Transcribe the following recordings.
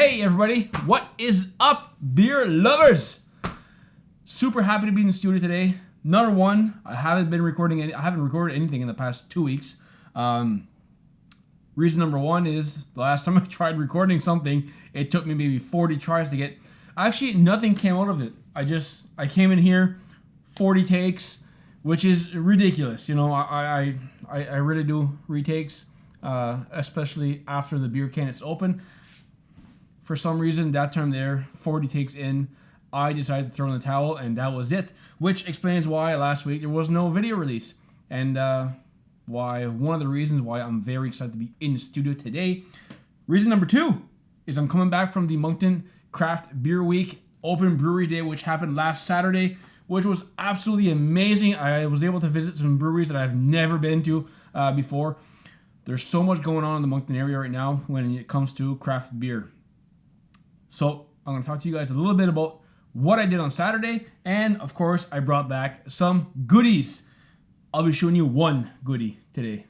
Hey everybody, what is up, beer lovers? Super happy to be in the studio today. Number one, I haven't recorded anything in the past 2 weeks. Reason number one is the last time I tried recording something, it took me maybe 40 tries to get. Actually, nothing came out of it. I came in here, 40 takes, which is ridiculous. You know, I really do retakes, especially after the beer can is open. For some reason, that time there, 40 takes in, I decided to throw in the towel, and that was it. Which explains why last week there was no video release, and why one of the reasons why I'm very excited to be in the studio today. Reason number two is I'm coming back from the Moncton Craft Beer Week Open Brewery Day, which happened last Saturday, which was absolutely amazing. I was able to visit some breweries that I've never been to before. There's so much going on in the Moncton area right now when it comes to craft beer. So I'm going to talk to you guys a little bit about what I did on Saturday, and of course I brought back some goodies. I'll be showing you one goodie today.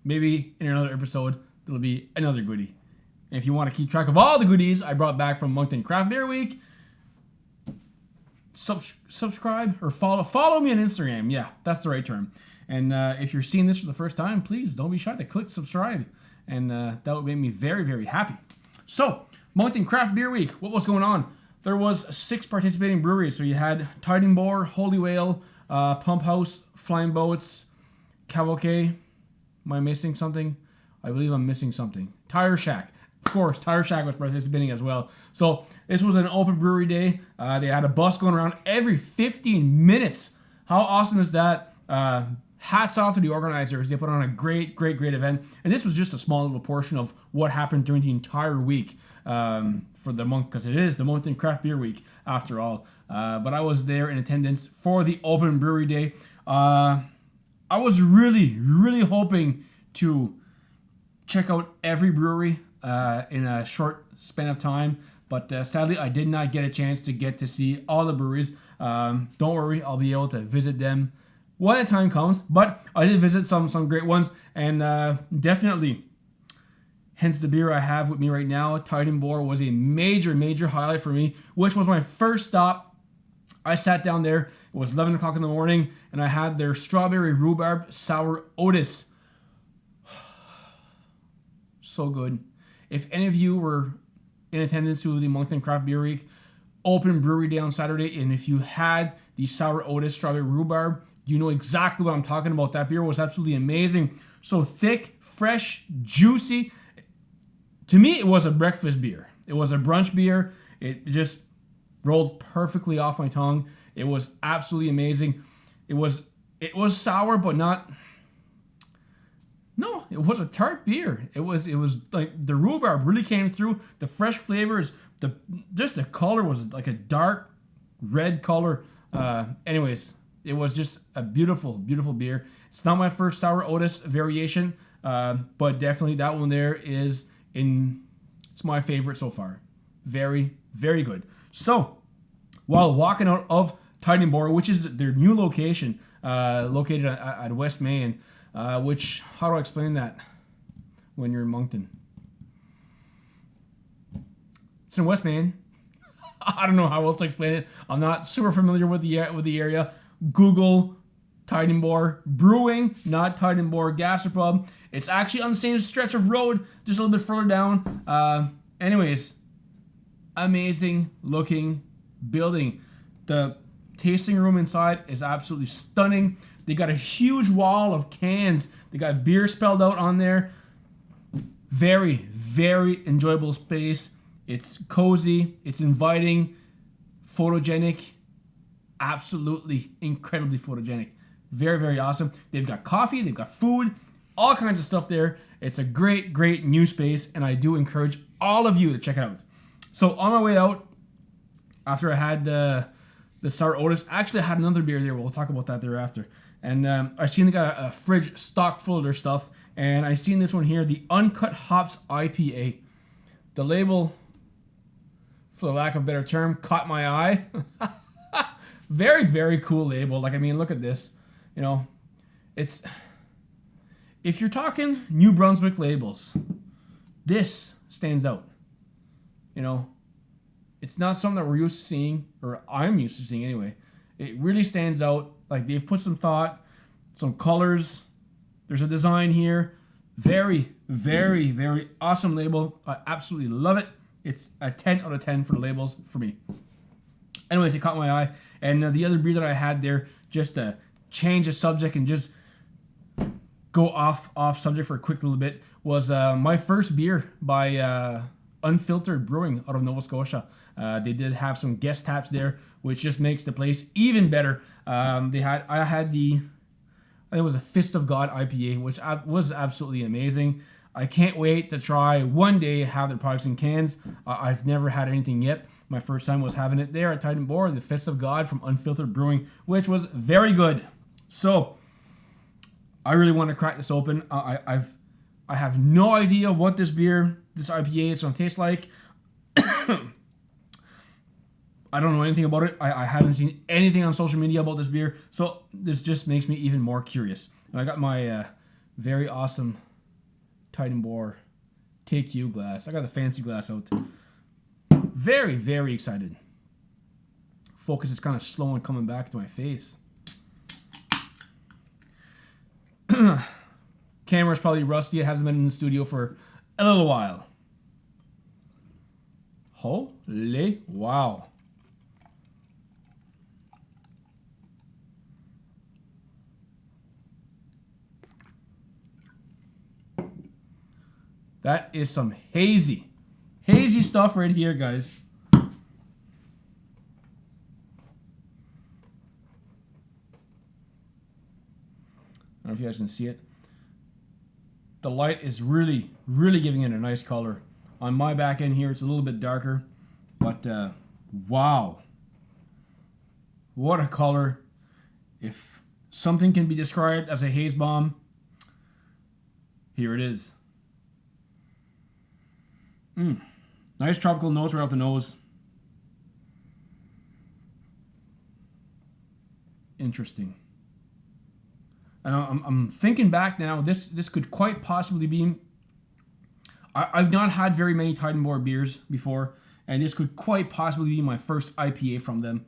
Maybe in another episode there'll be another goodie. And if you want to keep track of all the goodies I brought back from Moncton Craft Beer Week, subscribe or follow me on Instagram. Yeah, that's the right term. And if you're seeing this for the first time, please don't be shy to click subscribe, and that would make me very, very happy. So Moncton Craft Beer Week, what was going on? There was 6 participating breweries. So you had Boar, Holy Whale, Pump House, Flying Boats, Cavalcade. Am I missing something? I believe I'm missing something. Tire Shack. Of course, Tire Shack was participating as well. So this was an open brewery day. They had a bus going around every 15 minutes. How awesome is that? Hats off to the organizers. They put on a great event. And this was just a small little portion of what happened during the entire week. For the month, because it is the Moncton Craft Beer Week after all. But I was there in attendance for the Open Brewery Day. I was really hoping to check out every brewery in a short span of time, but sadly I did not get a chance to get to see all the breweries. Don't worry, I'll be able to visit them when the time comes, but I did visit some great ones, and definitely, hence the beer I have with me right now, Boar, was a major highlight for me, which was my first stop. I sat down there, it was 11 o'clock in the morning, and I had their strawberry rhubarb sour Otis. So good. If any of you were in attendance to the Moncton Craft Beer Week Open Brewery Day on Saturday, and if you had the sour Otis strawberry rhubarb, you know exactly what I'm talking about. That beer was absolutely amazing. So thick, fresh, juicy. To me, it was a breakfast beer. It was a brunch beer. It just rolled perfectly off my tongue. It was absolutely amazing. It was sour, but not. No, it was a tart beer. It was like the rhubarb really came through. The fresh flavors. The color was like a dark red color. Anyways, it was just a beautiful beer. It's not my first sour Otis variation, but definitely that one there is. It's my favorite so far. Very good. So, while walking out of Boar, which is their new location, located at West Main, which, how do I explain that when you're in Moncton? It's in West Main. I don't know how else to explain it. I'm not super familiar with the area. Google Boar Brewing, not Boar Gastropub. It's actually on the same stretch of road, just a little bit further down. Anyways, amazing looking building. The tasting room inside is absolutely stunning. They got a huge wall of cans. They got beer spelled out on there. Very enjoyable space. It's cozy. It's inviting. Photogenic. Absolutely incredibly photogenic. Very awesome. They've got coffee. They've got food. All kinds of stuff there. It's a great new space, and I do encourage all of you to check it out. So on my way out, after I had the sour Otis, actually I had another beer there. We'll talk about that thereafter. And I seen they got a fridge stock full of their stuff, and I seen this one here, the Uncut Hops IPA. The label, for the lack of a better term, caught my eye. Very cool label. Like, I mean, look at this. You know, it's. If you're talking New Brunswick labels, this stands out. you know, it's not something that we're used to seeing, or I'm used to seeing anyway. It really stands out. Like, they've put some thought, some colors. There's a design here. Very, very, very awesome label. I absolutely love it. It's a 10 out of 10 for the labels for me. Anyways, it caught my eye. And the other beer that I had there, just to change the subject and just go off subject for a quick little bit, was my first beer by Unfiltered Brewing out of Nova Scotia. They did have some guest taps there, which just makes the place even better. I had the, I think it was a Fist of God IPA, which was absolutely amazing. I can't wait to try one day have their products in cans. I've never had anything yet. My first time was having it there at Titan Boar, the Fist of God from Unfiltered Brewing, which was very good. So I really want to crack this open. I have no idea what this beer, this IPA is going to taste like. I don't know anything about it. I haven't seen anything on social media about this beer. So this just makes me even more curious. And I got my very awesome Titan Boar Take You glass. I got the fancy glass out. Very, very excited. Focus is kind of slow and coming back to my face. Camera's probably rusty. It hasn't been in the studio for a little while. Holy wow. That is some hazy stuff right here, guys. I don't know if you guys can see it. The light is really, really giving it a nice color. On my back end here, it's a little bit darker, but wow. What a color. If something can be described as a haze bomb, here it is. Nice tropical notes right off the nose. Interesting. And I'm thinking back now. This could quite possibly be. I've not had very many Titan Boar beers before, and this could quite possibly be my first IPA from them,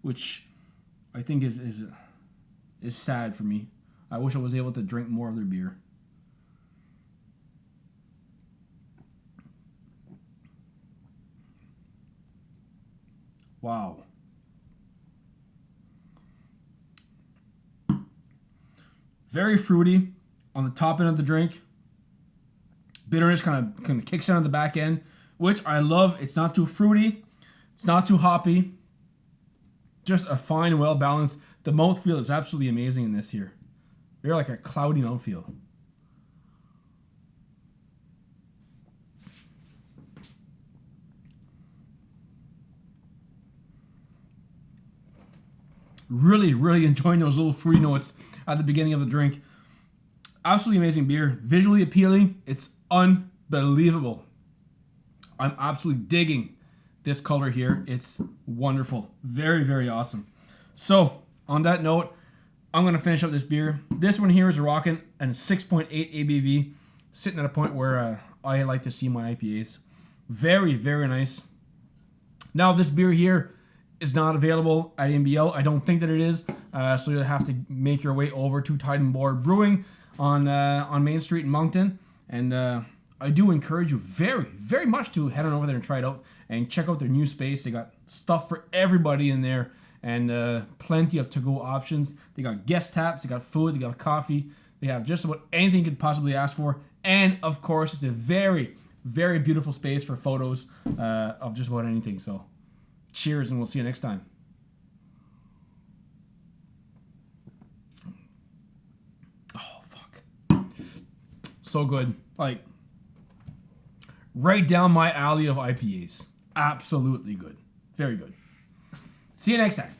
which I think is sad for me. I wish I was able to drink more of their beer. Wow. Very fruity on the top end of the drink. Bitterness kind of kicks in on the back end, which I love. It's not too fruity. It's not too hoppy. Just a fine, well-balanced. The mouthfeel is absolutely amazing in this here. Very like a cloudy mouthfeel. Really, really enjoying those little fruity notes at the beginning of the drink. Absolutely amazing beer. Visually appealing. It's unbelievable. I'm absolutely digging this color here. It's wonderful. Very, very awesome. So, on that note, I'm going to finish up this beer. This one here is a rockin' and 6.8 ABV. Sitting at a point where I like to see my IPAs. Very, very nice. Now, this beer here is not available at NBL. I don't think that it is. So you'll have to make your way over to Titan Boar Brewing on Main Street in Moncton. And I do encourage you very, very much to head on over there and try it out and check out their new space. They got stuff for everybody in there and plenty of to-go options. They got guest taps, they got food, they got coffee. They have just about anything you could possibly ask for. And of course, it's a very, very beautiful space for photos of just about anything. So cheers, and we'll see you next time. Oh, fuck. So good. Like, right down my alley of IPAs. Absolutely good. Very good. See you next time.